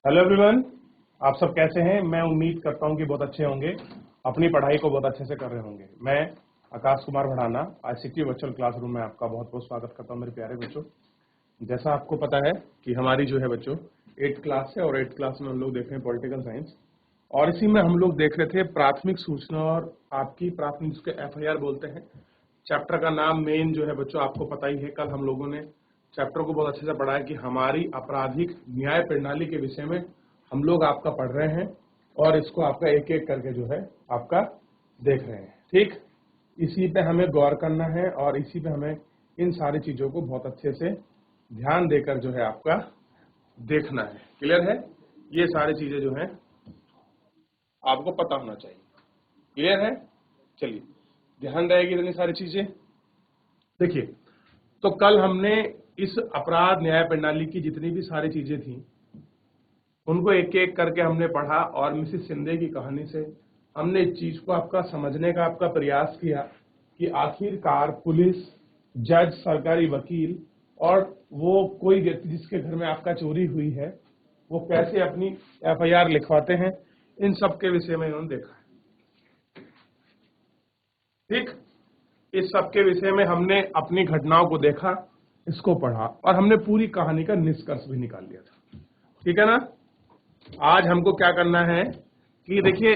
Hello everyone, आप सब कैसे हैं। मैं उम्मीद करता हूं कि बहुत अच्छे होंगे, अपनी पढ़ाई को बहुत अच्छे से कर रहे होंगे। मैं Akash Kumar Bhadana ICT virtual classroom में आपका बहुत बहुत स्वागत करता हूं मेरे प्यारे बच्चों। जैसा आपको पता है कि हमारी जो है बच्चों 8th क्लास है और 8th क्लास में हम लोग देख रहे हैं पॉलिटिकल साइंस, और इसी में हम लोग देख रहे थे प्राथमिक सूचना और आपकी प्राथमिक जिसके FIR बोलते हैं। चैप्टर का नाम मेन जो है बच्चों आपको पता ही है। कल हम लोगों ने चैप्टर को बहुत अच्छे से पढ़ा है कि हमारी आपराधिक न्याय प्रणाली के विषय में हम लोग आपका पढ़ रहे हैं और इसको आपका एक एक करके जो है आपका देख रहे हैं। ठीक, इसी पे हमें गौर करना है और इसी पे हमें इन सारी चीजों को बहुत अच्छे से ध्यान देकर जो है आपका देखना है। क्लियर है? ये सारी चीजें जो है आपको पता होना चाहिए। क्लियर है? चलिए, ध्यान रहेगी इतनी सारी चीजें। देखिए, तो कल हमने इस अपराध न्याय प्रणाली की जितनी भी सारी चीजें थी उनको एक एक करके हमने पढ़ा और मिसिस शिंदे की कहानी से हमने इस चीज को आपका समझने का आपका प्रयास किया कि आखिरकार पुलिस, जज, सरकारी वकील और वो कोई व्यक्ति जिसके घर में आपका चोरी हुई है वो कैसे अपनी FIR लिखवाते हैं, इन सब के विषय में इन्होंने देखा है। ठीक, इस सब के विषय में हमने अपनी घटनाओं को देखा, इसको पढ़ा और हमने पूरी कहानी का निष्कर्ष भी निकाल लिया था। ठीक है ना? आज हमको क्या करना है कि देखिए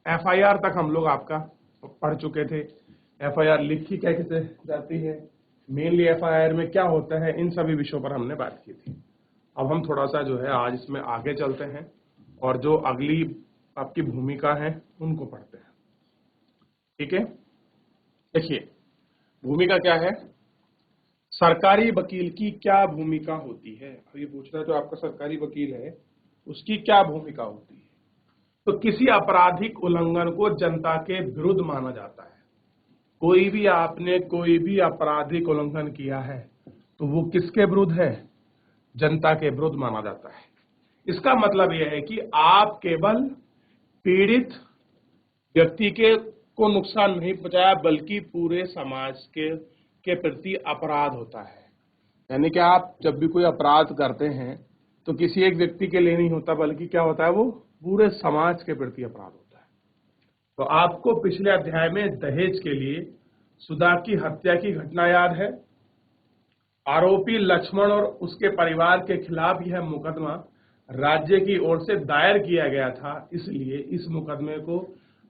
FIR तक हम लोग आपका पढ़ चुके थे। FIR लिखी कैसे जाती है, मेनली FIR में क्या होता है, इन सभी विषयों पर हमने बात की थी। अब हम थोड़ा सा जो है आज इसमें आगे चलते हैं और जो अगली आपकी भूमिका है उनको पढ़ते हैं। ठीक है, देखिए भूमिका क्या है, सरकारी वकील की क्या भूमिका होती है। अब ये पूछ रहा है जो आपका सरकारी वकील है उसकी क्या भूमिका होती है। तो किसी आपराधिक उल्लंघन को जनता के विरुद्ध माना जाता है। आपने कोई भी आपराधिक उल्लंघन किया है तो वो किसके विरुद्ध है? जनता के विरुद्ध माना जाता है। इसका मतलब यह है कि आप केवल पीड़ित व्यक्ति के को नुकसान नहीं पहुंचाया बल्कि पूरे समाज के प्रति अपराध होता है। यानी कि आप जब भी कोई अपराध करते हैं तो किसी एक व्यक्ति के लिए नहीं होता बल्कि क्या होता है, वो पूरे समाज के प्रति अपराध होता है। तो आपको पिछले अध्याय में दहेज के लिए सुधा की हत्या की घटना याद है। आरोपी लक्ष्मण और उसके परिवार के खिलाफ यह मुकदमा राज्य की ओर से दायर किया गया था, इसलिए इस मुकदमे को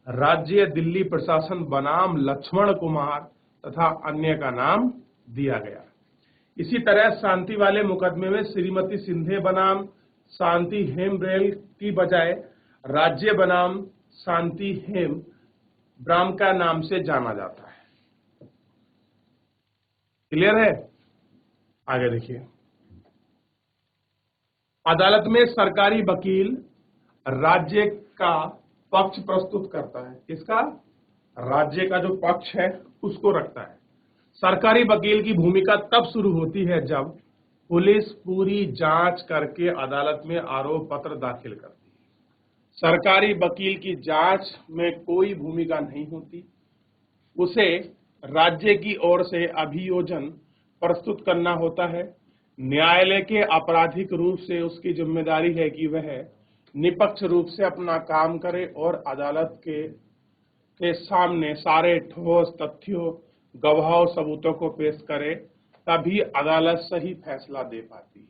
राज्य दिल्ली प्रशासन बनाम लक्ष्मण कुमार तथा अन्य का नाम दिया गया। इसी तरह शांति वाले मुकदमे में श्रीमती सिंधे बनाम शांति हेमब्रेल की बजाय राज्य बनाम शांति हेम ब्राम का नाम से जाना जाता है। क्लियर है? आगे देखिए, अदालत में सरकारी वकील राज्य का पक्ष प्रस्तुत करता है। किसका? राज्य का जो पक्ष है उसको रखता है। सरकारी वकील की भूमिका तब शुरू होती है जब पुलिस पूरी जांच करके अदालत में आरोप पत्र दाखिल करती है। सरकारी वकील की जांच में कोई भूमिका नहीं होती, उसे राज्य की ओर से अभियोजन प्रस्तुत करना होता है। न्यायालय के आपराधिक रूप से उसकी जिम्मेदारी है कि वह निष्पक्ष रूप से अपना काम करे और अदालत के सामने सारे ठोस तथ्यों, गवाहों, सबूतों को पेश करे, तभी अदालत सही फैसला दे पाती है।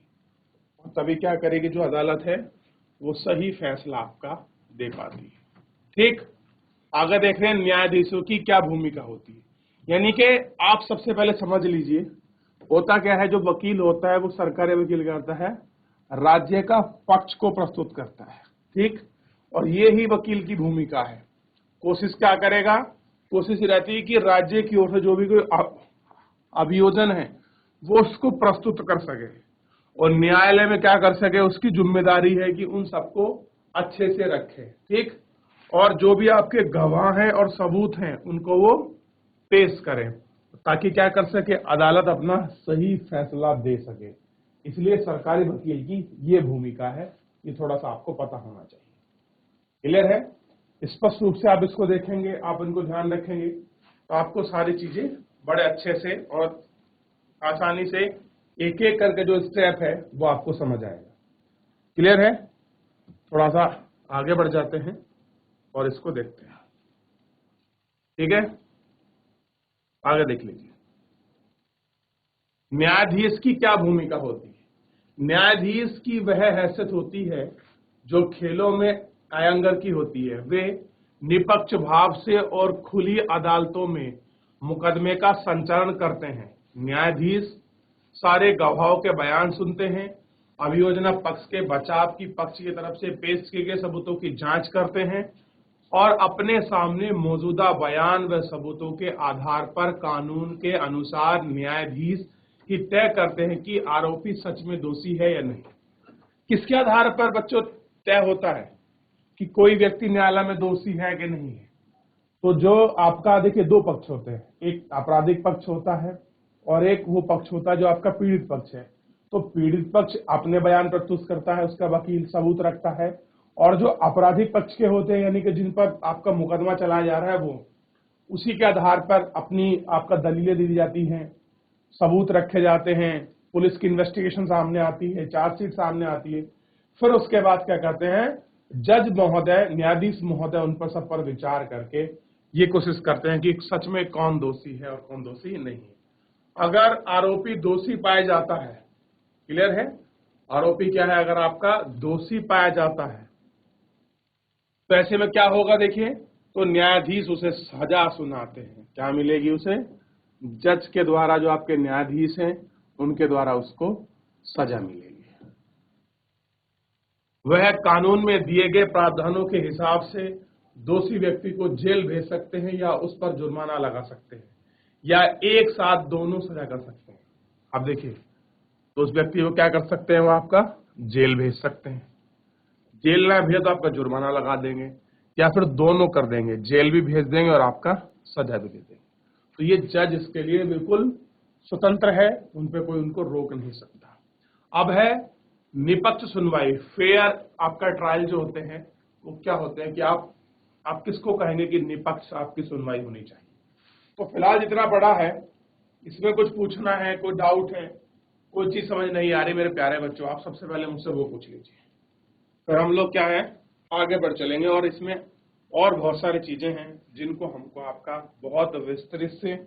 और तभी क्या करेगी जो अदालत है, वो सही फैसला आपका दे पाती है। ठीक, आगे देख रहे हैं न्यायाधीशों की क्या भूमिका होती है। यानी कि आप सबसे पहले समझ लीजिए होता क्या है, जो वकील होता है वो सरकारी वकील करता है, राज्य का पक्ष को प्रस्तुत करता है। ठीक, और ये ही वकील की भूमिका है। कोशिश क्या करेगा? कोशिश रहती है कि राज्य की ओर से जो भी कोई अभियोजन है वो उसको प्रस्तुत कर सके और न्यायालय में क्या कर सके, उसकी जिम्मेदारी है कि उन सबको अच्छे से रखे। ठीक, और जो भी आपके गवाह हैं और सबूत हैं उनको वो पेश करें ताकि क्या कर सके, अदालत अपना सही फैसला दे सके। इसलिए सरकारी वकील की ये भूमिका है, ये थोड़ा सा आपको पता होना चाहिए। क्लियर है? स्पष्ट रूप से आप इसको देखेंगे, आप इनको ध्यान रखेंगे तो आपको सारी चीजें बड़े अच्छे से और आसानी से एक एक करके जो स्टेप है वो आपको समझ आएगा। क्लियर है? थोड़ा सा आगे बढ़ जाते हैं और इसको देखते हैं। ठीक है, आगे देख लीजिए। न्यायाधीश की क्या भूमिका होती है? न्यायाधीश की वह हैसियत होती है जो खेलों में अयंगर की होती है। वे निपक्ष भाव से और खुली अदालतों में मुकदमे का संचालन करते हैं। न्यायाधीश सारे गवाहों के बयान सुनते हैं, अभियोजन पक्ष के बचाव की पक्ष की तरफ से पेश किए गए सबूतों की जांच करते हैं और अपने सामने मौजूदा बयान व सबूतों के आधार पर कानून के अनुसार न्यायाधीश ही तय करते हैं कि आरोपी सच में दोषी है या नहीं। किसके आधार पर बच्चों तय होता है कि कोई व्यक्ति न्यायालय में दोषी है कि नहीं है? तो जो आपका देखिए दो पक्ष होते हैं, एक आपराधिक पक्ष होता है और एक वो पक्ष होता है जो आपका पीड़ित पक्ष है। तो पीड़ित पक्ष अपने बयान प्रस्तुत करता है, उसका वकील सबूत रखता है, और जो आपराधिक पक्ष के होते हैं यानी कि जिन पर आपका मुकदमा चलाया जा रहा है वो उसी के आधार पर अपनी आपका दलीलें दी जाती हैं, सबूत रखे जाते हैं, पुलिस की इन्वेस्टिगेशन सामने आती है, चार्जशीट सामने आती है। फिर उसके बाद क्या करते हैं, जज महोदय, न्यायाधीश महोदय उन पर सब पर विचार करके ये कोशिश करते हैं कि सच में कौन दोषी है और कौन दोषी नहीं है। अगर आरोपी दोषी पाया जाता है, क्लियर है, आरोपी क्या है, अगर आपका दोषी पाया जाता है तो ऐसे में क्या होगा देखिए, तो न्यायाधीश उसे सजा सुनाते हैं। क्या मिलेगी उसे? जज के द्वारा, जो आपके न्यायाधीश हैं उनके द्वारा उसको सजा मिलेगी। वह कानून में दिए गए प्रावधानों के हिसाब से दोषी व्यक्ति को जेल भेज सकते हैं या उस पर जुर्माना लगा सकते हैं या एक साथ दोनों सजा कर सकते हैं। अब देखिए, तो उस व्यक्ति को क्या कर सकते हैं, वो आपका जेल भेज सकते हैं, जेल ना भेज तो आपका जुर्माना लगा देंगे, या फिर दोनों कर देंगे, जेल भी भेज देंगे और आपका सजा भी दे देंगे। तो ये जज इसके लिए बिल्कुल स्वतंत्र है, उन पे कोई उनको रोक नहीं सकता। अब है निपक्ष सुनवाई, फेयर आपका ट्रायल जो होते हैं वो क्या होते हैं कि आप किसको कहेंगे कि निपक्ष आपकी सुनवाई होनी चाहिए। तो फिलहाल जितना बड़ा है इसमें कुछ पूछना है, कोई डाउट है, कोई चीज समझ नहीं आ रही मेरे प्यारे बच्चों, आप सबसे पहले मुझसे वो पूछ लीजिए, फिर हम लोग क्या है आगे बढ़ चलेंगे। और इसमें और बहुत सारी चीजें हैं जिनको हमको आपका बहुत विस्तृत से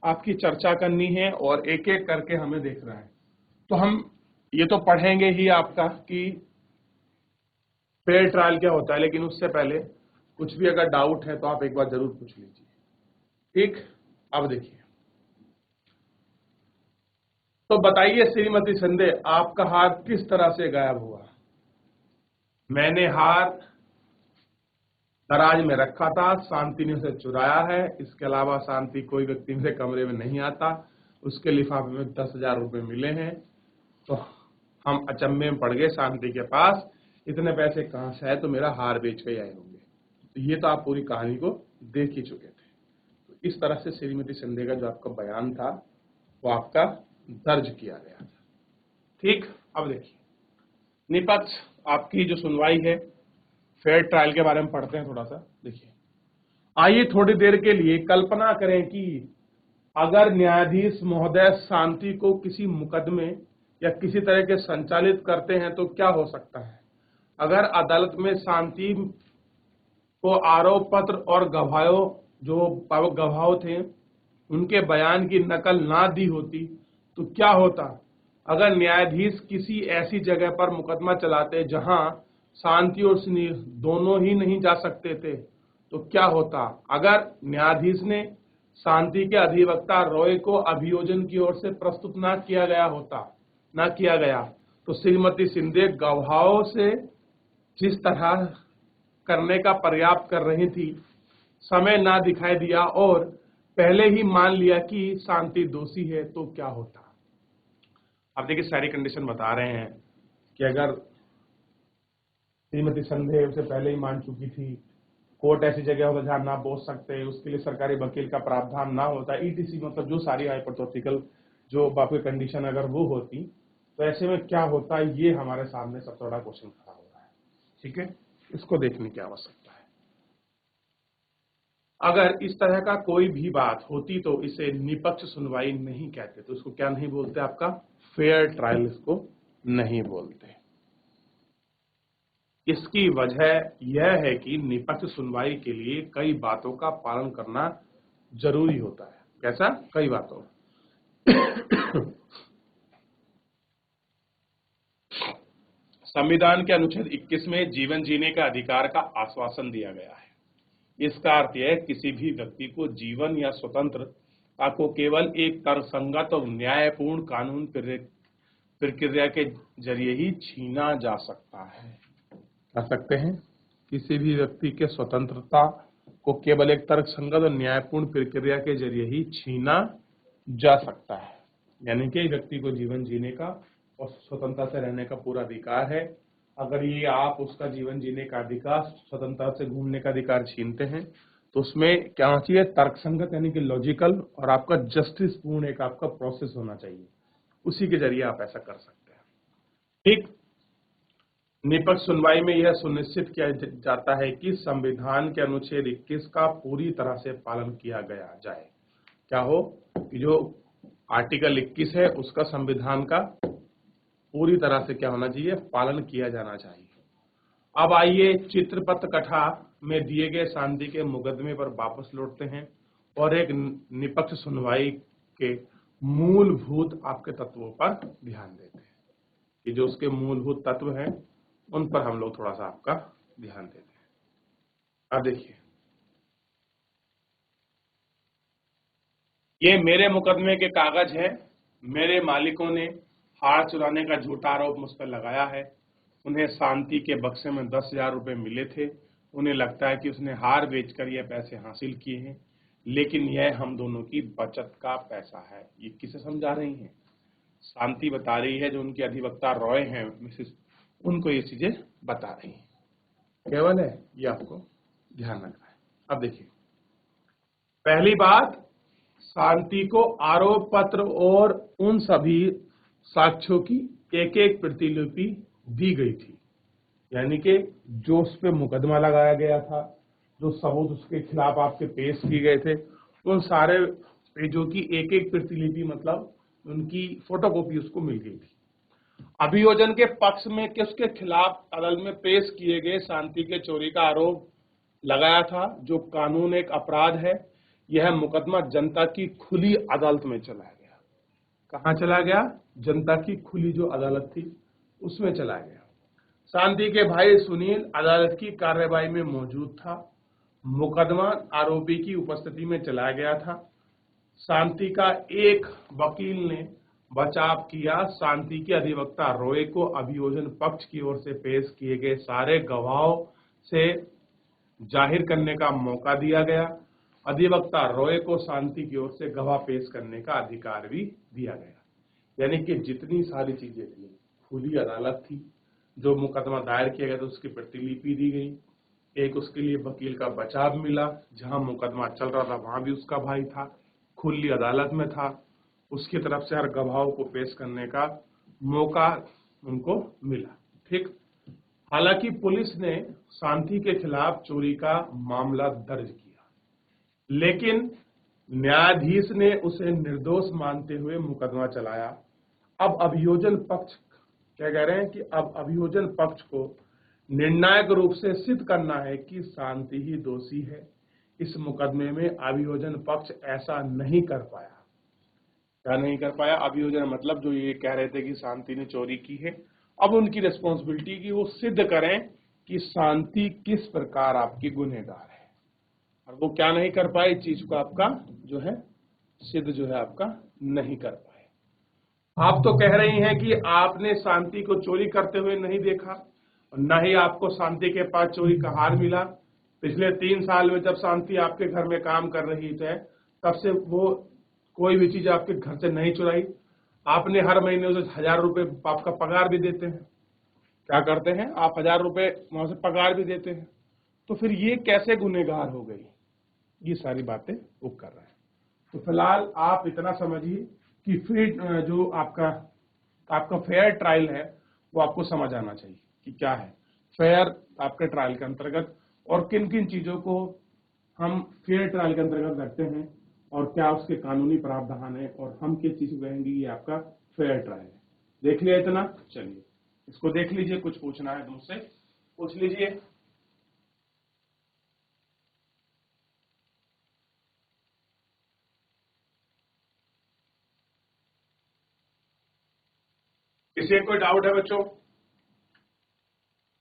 आपकी चर्चा करनी है और एक एक करके हमें देखना है। तो हम ये तो पढ़ेंगे ही आपका कि फेयर ट्रायल क्या होता है, लेकिन उससे पहले कुछ भी अगर डाउट है तो आप एक बार जरूर पूछ लीजिए। ठीक, अब देखिए, तो बताइए श्रीमती संदे, आपका हार किस तरह से गायब हुआ? मैंने हार दराज में रखा था, शांति ने उसे चुराया है। इसके अलावा शांति कोई व्यक्ति मेरे कमरे में नहीं आता, उसके लिफाफे में 10,000 रुपए मिले हैं। तो हम अचंभे में पड़ गए, शांति के पास इतने पैसे कहां से है, तो मेरा हार बेच के आए होंगे। तो ये तो आप पूरी कहानी को देख ही चुके थे। तो इस तरह से श्रीमती संदे का जो आपका बयान था वो आपका दर्ज किया गया था। ठीक, अब देखिए निपक्ष आपकी जो सुनवाई है फेयर ट्रायल के बारे में पढ़ते हैं थोड़ा सा। देखिए, आइए थोड़ी देर के लिए कल्पना करें कि अगर न्यायाधीश महोदय शांति को किसी मुकदमे या किसी तरह के संचालित करते हैं तो क्या हो सकता है। अगर अदालत में शांति को आरोप पत्र और गवाहों, जो गवाह थे उनके बयान की नकल ना दी होती तो क्या होता। अगर न्यायाधीश किसी ऐसी जगह पर मुकदमा चलाते जहां शांति और सुनील दोनों ही नहीं जा सकते थे तो क्या होता। अगर न्यायाधीश ने शांति के अधिवक्ता रॉय को अभियोजन की ओर से प्रस्तुत ना किया गया तो श्रीमती सिंधे गवाहों से जिस तरह करने का पर्याप्त कर रही थी, समय ना दिखाई दिया और पहले ही मान लिया कि शांति दोषी है तो क्या होता। अब देखिए सारी कंडीशन बता रहे हैं कि अगर श्रीमती संधे उसे पहले ही मान चुकी थी, कोर्ट ऐसी जगह होता जहां ना पहुंच सकते, उसके लिए सरकारी वकील का प्रावधान ना होता, ईटीसी, मतलब जो सारी हाइपोथेटिकल जो बाकी कंडीशन अगर वो होती तो ऐसे में क्या होता, ये हमारे सामने सबसे बड़ा क्वेश्चन खड़ा हो रहा है। ठीक है, इसको देखने की आवश्यकता है। अगर इस तरह का कोई भी बात होती तो इसे निपक्ष सुनवाई नहीं कहते, तो इसको क्या नहीं बोलते, आपका फेयर ट्रायल इसको नहीं बोलते। इसकी वजह यह है कि निष्पक्ष सुनवाई के लिए कई बातों का पालन करना जरूरी होता है। कैसा? कई बातों। संविधान के अनुच्छेद 21 में जीवन जीने का अधिकार का आश्वासन दिया गया है। इसका अर्थ यह किसी भी व्यक्ति को जीवन या स्वतंत्रता को केवल एक तर्कसंगत और न्यायपूर्ण कानून प्रक्रिया के जरिए ही छीना जा सकता है। कह सकते हैं किसी भी व्यक्ति के स्वतंत्रता को केवल एक तर्कसंगत और न्यायपूर्ण प्रक्रिया के जरिए ही छीना जा सकता है। यानी कि व्यक्ति को जीवन जीने का और स्वतंत्रता से रहने का पूरा अधिकार है। अगर ये आप उसका जीवन जीने का अधिकार, स्वतंत्रता से घूमने का अधिकार छीनते हैं तो उसमें क्या होना चाहिए? तर्कसंगत यानी कि लॉजिकल और आपका जस्टिस पूर्ण एक आपका प्रोसेस होना चाहिए। उसी के जरिए आप ऐसा कर सकते हैं। ठीक। निष्पक्ष सुनवाई में यह सुनिश्चित किया जाता है कि संविधान के अनुच्छेद 21 का पूरी तरह से पालन किया गया जाए। क्या हो? कि जो आर्टिकल 21 है उसका संविधान का पूरी तरह से क्या होना चाहिए? पालन किया जाना चाहिए। अब आइए चित्रपट कथा में दिए गए शांति के मुकदमे पर वापस लौटते हैं और एक निष्पक्ष सुनवाई के मूलभूत आपके तत्वों पर ध्यान देते हैं कि जो उसके मूलभूत तत्व हैं उन पर हम लोग थोड़ा सा आपका ध्यान देते हैं। अब देखिए, ये मेरे मुकदमे के कागज है। मेरे मालिकों ने हार चुराने का झूठा आरोप मुझ पर लगाया है। उन्हें शांति के बक्से में 10,000 रुपए मिले थे। उन्हें लगता है कि उसने हार बेचकर यह पैसे हासिल किए हैं, लेकिन यह हम दोनों की बचत का पैसा है। ये किसे समझा रही हैं? शांति बता रही है, जो उनकी अधिवक्ता रॉय हैं मिसेस, उनको ये चीजें बता रही हैं। केवल है ये आपको ध्यान रखना है। अब देखिए, पहली बात, शांति को आरोप पत्र और उन सभी साक्ष्यों की एक एक प्रतिलिपि दी गई थी। यानी कि जो उस पर मुकदमा लगाया गया था, जो सबूत उसके खिलाफ आपके पेश किए गए थे, उन सारे पेजों की एक एक प्रतिलिपि मतलब उनकी फोटोकॉपी उसको मिल गई थी। अभियोजन के पक्ष में कि उसके खिलाफ अदालत में पेश किए गए शांति के चोरी का आरोप लगाया था, जो कानून एक अपराध है। यह मुकदमा जनता की खुली अदालत में चला गया। कहाँ चला गया? जनता की खुली जो अदालत थी उसमें चला गया। शांति के भाई सुनील अदालत की कार्यवाही में मौजूद था। मुकदमा आरोपी की उपस्थिति में चलाया गया था। शांति का एक वकील ने बचाव किया। शांति के अधिवक्ता रॉय को अभियोजन पक्ष की ओर से पेश किए गए सारे गवाहों से जाहिर करने का मौका दिया गया। अधिवक्ता रॉय को शांति की ओर से गवाह पेश करने का अधिकार भी दिया गया। यानी कि जितनी सारी चीजें थी, खुली अदालत थी, जो मुकदमा दायर किया गया था उसकी प्रतिलिपि दी गई, एक उसके लिए वकील का बचाव मिला, जहां मुकदमा चल रहा था वहां भी उसका भाई था, खुली अदालत में था, उसकी तरफ से हर गवाहों को पेश करने का मौका उनको मिला। ठीक। हालांकि पुलिस ने शांति के खिलाफ चोरी का मामला दर्ज किया, लेकिन न्यायाधीश ने उसे निर्दोष मानते हुए मुकदमा चलाया। अब अभियोजन पक्ष क्या कह रहे हैं कि अब अभियोजन पक्ष को निर्णायक रूप से सिद्ध करना है कि शांति ही दोषी है। इस मुकदमे में अभियोजन पक्ष ऐसा नहीं कर पाया। क्या नहीं कर पाया? अभियोजन मतलब जो ये कह रहे थे कि शांति ने चोरी की है, अब उनकी रिस्पॉन्सिबिलिटी की वो सिद्ध करें कि शांति किस प्रकार आपकी गुनहगार है, और वो क्या नहीं कर पाए? इस चीज को आपका जो है सिद्ध जो है आपका नहीं कर पाए। आप तो कह रही हैं कि आपने शांति को चोरी करते हुए नहीं देखा, और न ही आपको शांति के पास चोरी का हार मिला। पिछले 3 साल में जब शांति आपके घर में काम कर रही है तब से वो कोई भी चीज आपके घर से नहीं चुराई। आपने हर महीने उसे 1,000 रुपए आपका पगार भी देते हैं। क्या करते हैं आप? 1,000 रुपए वहां से पगार भी देते हैं। तो फिर ये कैसे गुनहगार हो गई? ये सारी बातें वो कर रहे हैं। तो फिलहाल आप इतना समझिए कि फिर जो आपका फेयर ट्रायल है वो आपको समझ आना चाहिए कि क्या है फेयर आपके ट्रायल के अंतर्गत, और किन किन चीजों को हम फेयर ट्रायल के अंतर्गत रखते हैं, और क्या उसके कानूनी प्रावधान है, और हम किस चीज को कहेंगे ये आपका फेयर ट्रायल है। देख लिया इतना? चलिए इसको देख लीजिए, कुछ पूछना है मुझसे पूछ लीजिए। किसी को कोई डाउट है बच्चों?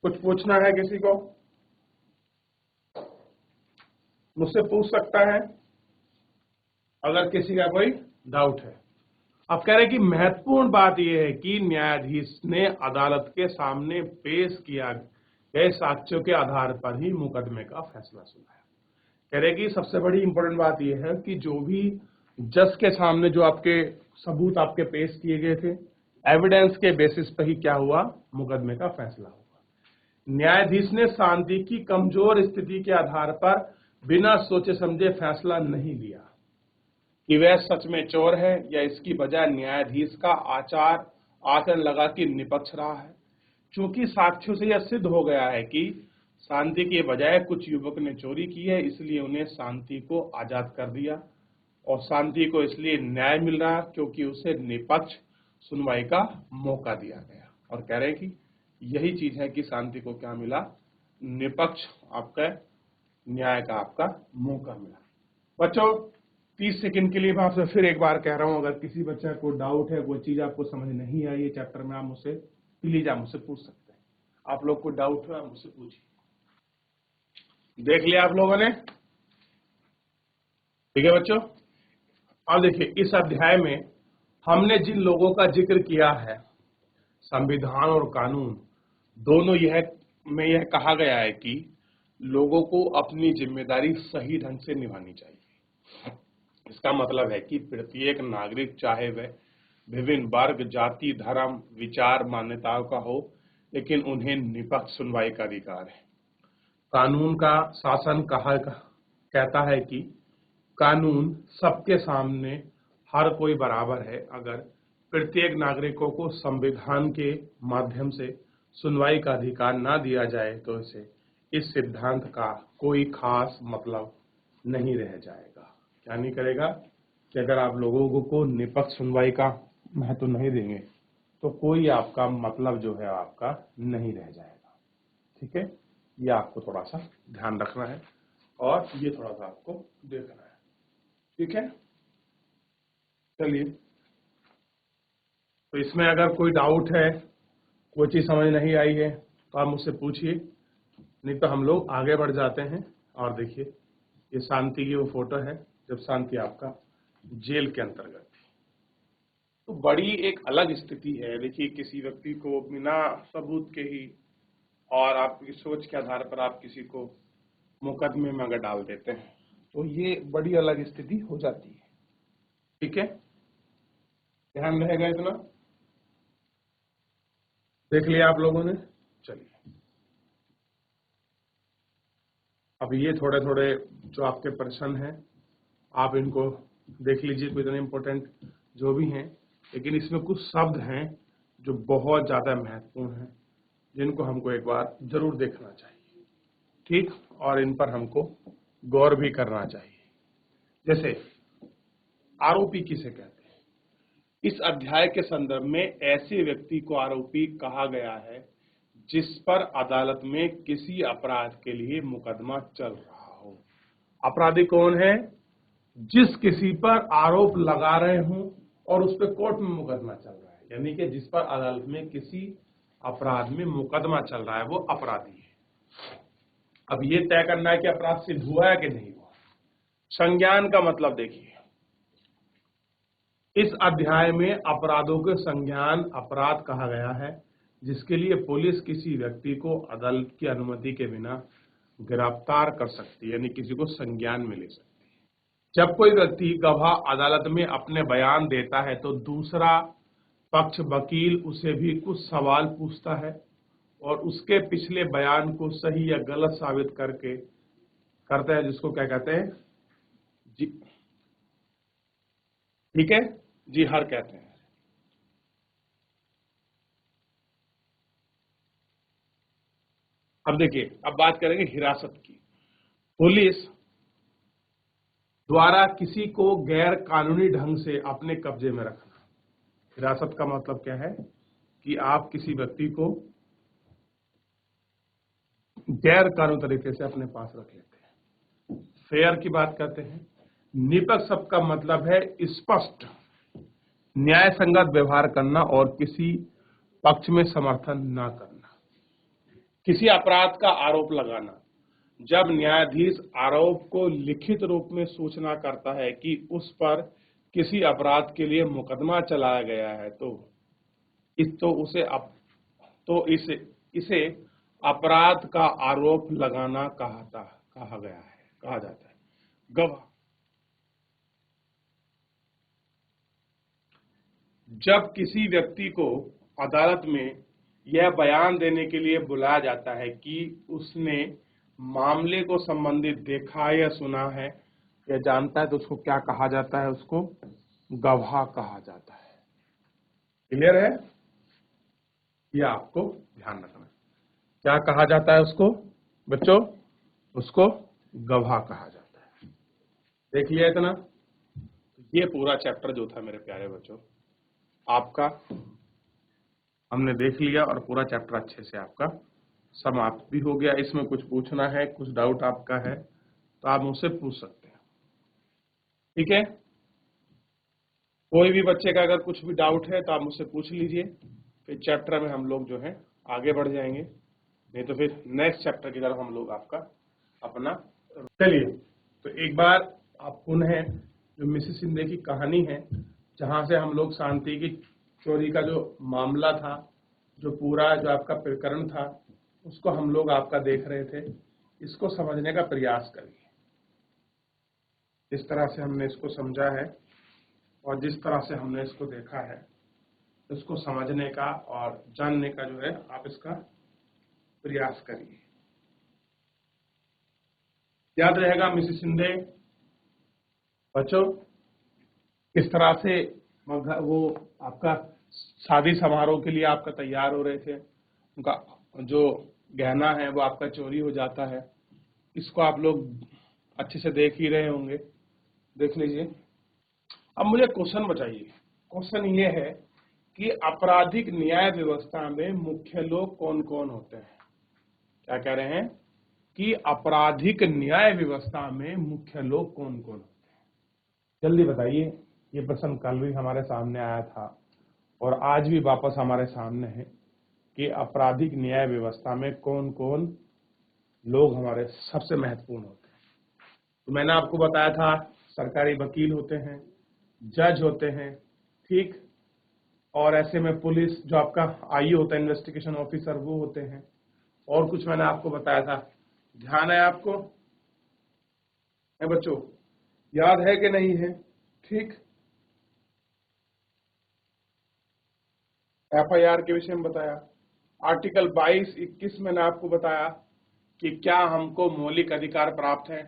कुछ पूछना है किसी को? मुझसे पूछ सकता है अगर किसी का कोई डाउट है। अब कह रहे हैं कि महत्वपूर्ण बात यह है कि न्यायाधीश ने अदालत के सामने पेश किया गए साक्ष्यों के आधार पर ही मुकदमे का फैसला सुनाया। कह रहे हैं कि सबसे बड़ी इंपॉर्टेंट बात यह है कि जो भी जज के सामने जो आपके सबूत आपके पेश किए गए थे, एविडेंस के बेसिस पर ही क्या हुआ, मुकदमे का फैसला हुआ। न्यायाधीश ने शांति की कमजोर स्थिति के आधार पर बिना सोचे समझे फैसला नहीं लिया कि वह सच में चोर है, या इसकी बजाय न्यायाधीश का आचरण लगा कि निपक्ष रहा है। चूंकि साक्ष्यों से यह सिद्ध हो गया है कि शांति के बजाय कुछ युवक ने चोरी की है, इसलिए उन्हें शांति को आजाद कर दिया, और शांति को इसलिए न्याय मिल रहा क्योंकि उसे निपक्ष सुनवाई का मौका दिया गया। और कह रहे हैं कि यही चीज है कि शांति को क्या मिला, निपक्ष आपका न्याय का आपका मौका मिला। बच्चों 30 सेकंड के लिए मैं आपसे फिर एक बार कह रहा हूं, अगर किसी बच्चे को डाउट है, कोई चीज आपको समझ नहीं आई है चैप्टर में, आप मुझसे प्लीज आप मुझसे पूछ सकते हैं। आप लोग को डाउट हो आप मुझसे पूछिए। देख लिया आप लोगों ने? ठीक है बच्चों। अब देखिए इस अध्याय में हमने जिन लोगों का जिक्र किया है, संविधान और कानून दोनों यह कहा गया है कि लोगों को अपनी जिम्मेदारी सही ढंग से निभानी चाहिए। इसका मतलब है कि प्रत्येक नागरिक, चाहे वह विभिन्न वर्ग, जाति, धर्म, विचार, मान्यताओं का हो, लेकिन उन्हें निपक्ष सुनवाई का अधिकार है। कानून का शासन कहता है कि कानून सबके सामने हर कोई बराबर है। अगर प्रत्येक नागरिकों को संविधान के माध्यम से सुनवाई का अधिकार ना दिया जाए तो इस सिद्धांत का कोई खास मतलब नहीं रह जाएगा। क्या नहीं करेगा कि अगर आप लोगों को निपक्ष सुनवाई का महत्व नहीं देंगे तो कोई आपका मतलब जो है आपका नहीं रह जाएगा। ठीक है, ये आपको थोड़ा सा ध्यान रखना है और ये थोड़ा सा आपको देखना है। ठीक है, चलिए। तो इसमें अगर कोई डाउट है, कोई चीज समझ नहीं आई है तो आप मुझसे पूछिए, नहीं तो हम लोग आगे बढ़ जाते हैं। और देखिए ये शांति की वो फोटो है जब शांति आपका जेल के अंतर्गत थी। तो बड़ी एक अलग स्थिति है। देखिए किसी व्यक्ति को बिना सबूत के ही और आपकी सोच के आधार पर आप किसी को मुकदमे में अगर डाल देते हैं तो ये बड़ी अलग स्थिति हो जाती है। ठीक है, ध्यान रहेगा इतना। देख लिया आप लोगों ने? चलिए अब ये थोड़े थोड़े जो आपके प्रश्न हैं आप इनको देख लीजिए, कोई इतने इंपॉर्टेंट जो भी हैं, लेकिन इसमें कुछ शब्द हैं जो बहुत ज्यादा महत्वपूर्ण हैं जिनको हमको एक बार जरूर देखना चाहिए। ठीक, और इन पर हमको गौर भी करना चाहिए। जैसे आरोपी किसे कहते हैं? इस अध्याय के संदर्भ में ऐसे व्यक्ति को आरोपी कहा गया है जिस पर अदालत में किसी अपराध के लिए मुकदमा चल रहा हो। अपराधी कौन है? जिस किसी पर आरोप लगा रहे हों और उस पर कोर्ट में मुकदमा चल रहा है, यानी कि जिस पर अदालत में किसी अपराध में मुकदमा चल रहा है वो अपराधी है। अब ये तय करना है कि अपराध सिद्ध हुआ है कि नहीं हुआ। संज्ञान का मतलब देखिए, इस अध्याय में अपराधों के संज्ञान अपराध कहा गया है जिसके लिए पुलिस किसी व्यक्ति को अदालत की अनुमति के बिना गिरफ्तार कर सकती है, यानी किसी को संज्ञान में ले सकती है। जब कोई व्यक्ति गवाह अदालत में अपने बयान देता है तो दूसरा पक्ष वकील उसे भी कुछ सवाल पूछता है और उसके पिछले बयान को सही या गलत साबित करता है, जिसको क्या कहते हैं? जी, ठीक है, जी हर कहते हैं। अब देखिए, अब बात करेंगे हिरासत की। पुलिस द्वारा किसी को गैर कानूनी ढंग से अपने कब्जे में रखना। हिरासत का मतलब क्या है कि आप किसी व्यक्ति को गैर कानूनी तरीके से अपने पास रख लेते हैं। फेयर की बात करते हैं। निष्पक्ष शब्द का मतलब है स्पष्ट, न्याय संगत व्यवहार करना और किसी पक्ष में समर्थन न करना। किसी अपराध का आरोप लगाना, जब न्यायाधीश आरोप को लिखित रूप में सूचना करता है कि उस पर किसी अपराध के लिए मुकदमा चलाया गया है इसे अपराध का आरोप लगाना कहा जाता है। गवाह, जब किसी व्यक्ति को अदालत में यह बयान देने के लिए बुलाया जाता है कि उसने मामले को संबंधित देखा या सुना है या जानता है, तो उसको क्या कहा जाता है? उसको गवाह कहा जाता है। क्लियर है? ये आपको ध्यान रखना। क्या कहा जाता है उसको बच्चों? उसको गवाह कहा जाता है। देख लिया इतना? ये पूरा चैप्टर जो था मेरे प्यारे बच्चों आपका हमने देख लिया और पूरा चैप्टर अच्छे से आपका समाप्त भी हो गया। इसमें कुछ पूछना है, कुछ डाउट आपका है तो आप मुझसे पूछ सकते हैं। ठीक है? कोई भी बच्चे का अगर कुछ भी डाउट है तो आप मुझसे पूछ लीजिए, फिर चैप्टर में हम लोग जो है आगे बढ़ जाएंगे, नहीं तो फिर नेक्स्ट चैप्टर की तरफ हम लोग आपका अपना। चलिए, तो एक बार आप पुनः जो मिसेस शिंदे की कहानी है, जहां से हम लोग शांति की चोरी का जो मामला था, जो पूरा जो आपका प्रकरण था, उसको हम लोग आपका देख रहे थे। इसको समझने का प्रयास करिए। जिस तरह से हमने इसको समझा है और जिस तरह से हमने इसको देखा है, इसको समझने का और जानने का जो है आप इसका प्रयास करिए। याद रहेगा मिसेस शिंदे बच्चों किस तरह से वो आपका शादी समारोह के लिए आपका तैयार हो रहे थे, उनका जो गहना है वो आपका चोरी हो जाता है। इसको आप लोग अच्छे से देख ही रहे होंगे, देख लीजिए। अब मुझे क्वेश्चन बताइए। क्वेश्चन ये है कि आपराधिक न्याय व्यवस्था में मुख्य लोग कौन कौन होते हैं? क्या कह रहे हैं कि आपराधिक न्याय व्यवस्था में मुख्य लोग कौन कौन होते हैं? जल्दी बताइए। ये प्रश्न कल भी हमारे सामने आया था और आज भी वापस हमारे सामने है कि आपराधिक न्याय व्यवस्था में कौन कौन लोग हमारे सबसे महत्वपूर्ण होते हैं। तो मैंने आपको बताया था सरकारी वकील होते हैं, जज होते हैं, ठीक, और ऐसे में पुलिस जो आपका आई होता है इन्वेस्टिगेशन ऑफिसर वो होते हैं, और कुछ मैंने आपको बताया था। ध्यान है आपको? है बच्चों? याद है कि नहीं है? ठीक, एफआईआर के विषय में बताया। आर्टिकल 22-21 मैंने आपको बताया कि क्या हमको मौलिक अधिकार प्राप्त है।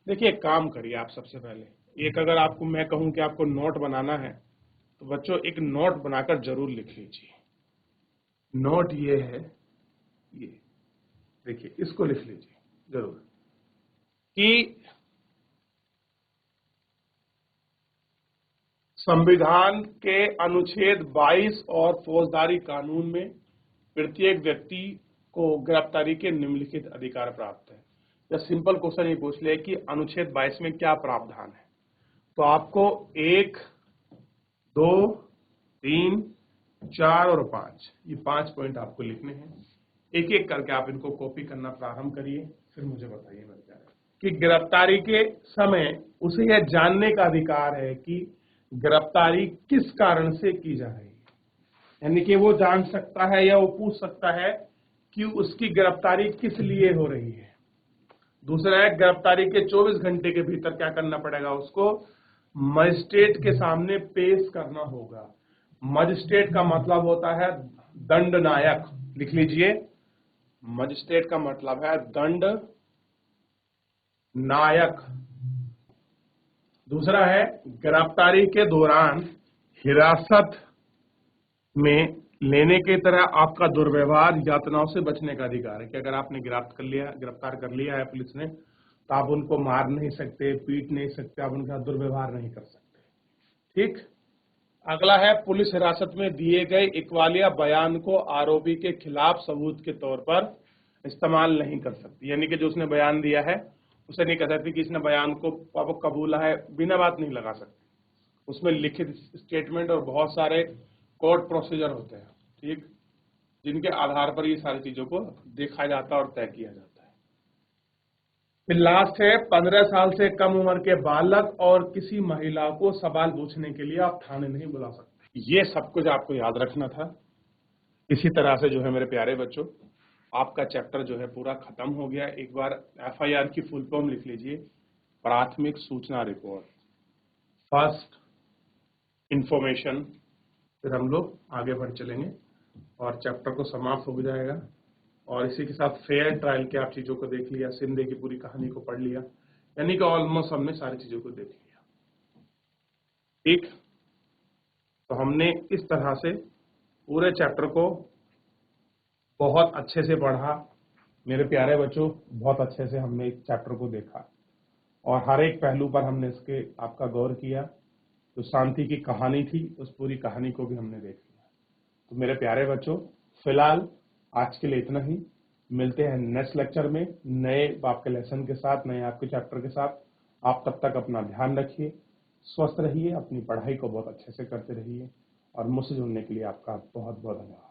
देखिए एक काम करिए आप, सबसे पहले एक अगर आपको मैं कहूं कि आपको नोट बनाना है तो बच्चों एक नोट बनाकर जरूर लिख लीजिए। नोट ये है, ये देखिए, इसको लिख लीजिए जरूर कि संविधान के अनुच्छेद 22 और फौजदारी कानून में प्रत्येक व्यक्ति को गिरफ्तारी के निम्नलिखित अधिकार प्राप्त है। या सिंपल क्वेश्चन ये पूछ ले कि अनुच्छेद 22 में क्या प्रावधान है, तो आपको 1, 2, 3, 4 और 5 ये 5 पॉइंट आपको लिखने हैं। एक एक करके आप इनको कॉपी करना प्रारंभ करिए, फिर मुझे बताइए कि गिरफ्तारी के समय उसे यह जानने का अधिकार है कि गिरफ्तारी किस कारण से की जा रही है। यानी कि वो जान सकता है या वो पूछ सकता है कि उसकी गिरफ्तारी किस लिए हो रही है। दूसरा है, गिरफ्तारी के 24 घंटे के भीतर क्या करना पड़ेगा, उसको मजिस्ट्रेट के सामने पेश करना होगा। मजिस्ट्रेट का मतलब होता है दंड नायक, लिख लीजिए। मजिस्ट्रेट का मतलब है दंड नायक। दूसरा है, गिरफ्तारी के दौरान हिरासत में लेने की तरह आपका दुर्व्यवहार यातनाओं से बचने का अधिकार है कि अगर आपने गिरफ्तार कर लिया है पुलिस ने, तो आप उनको मार नहीं सकते, पीट नहीं सकते, आप उनका दुर्व्यवहार नहीं कर सकते। ठीक। अगला है, पुलिस हिरासत में दिए गए इकबालिया बयान को आरोपी के खिलाफ सबूत के तौर पर इस्तेमाल नहीं कर सकती। यानी कि जो उसने बयान दिया है उसे नहीं कह सकती कि इसने बयान को पापा कबूला है, बिना बात नहीं लगा सकती। उसमें लिखित स्टेटमेंट और बहुत सारे कोर्ट प्रोसीजर होते हैं, ठीक, जिनके आधार पर ये सारी चीजों को देखा जाता है और तय किया जाता है। फिर लास्ट है 15 साल से कम उम्र के बालक और किसी महिला को सवाल पूछने के लिए आप थाने नहीं बुला सकते। ये सब कुछ आपको याद रखना था। इसी तरह से जो है मेरे प्यारे बच्चों, आपका चैप्टर जो है पूरा खत्म हो गया। एक बार एफआईआर की फुल फॉर्म लिख लीजिए, प्राथमिक सूचना रिपोर्ट, फर्स्ट इंफॉर्मेशन। फिर हम लोग आगे बढ़ चलेंगे और चैप्टर को समाप्त हो जाएगा। और इसी के साथ फेयर ट्रायल के आप चीजों को देख लिया, सिंधे की पूरी कहानी को पढ़ लिया, यानी कि ऑलमोस्ट हमने सारी चीजों को देख लिया। ठीक, तो हमने इस तरह से पूरे चैप्टर को बहुत अच्छे से पढ़ा मेरे प्यारे बच्चों, बहुत अच्छे से हमने इस चैप्टर को देखा और हर एक पहलू पर हमने इसके आपका गौर किया। तो शांति की कहानी थी, उस पूरी कहानी को भी हमने देख लिया। तो मेरे प्यारे बच्चों, फिलहाल आज के लिए इतना ही। मिलते हैं नेक्स्ट लेक्चर में नए आपके लेसन के साथ, नए आपके चैप्टर के साथ। आप तब तक अपना ध्यान रखिए, स्वस्थ रहिए, अपनी पढ़ाई को बहुत अच्छे से करते रहिए और मुझसे जुड़ने के लिए आपका बहुत बहुत धन्यवाद।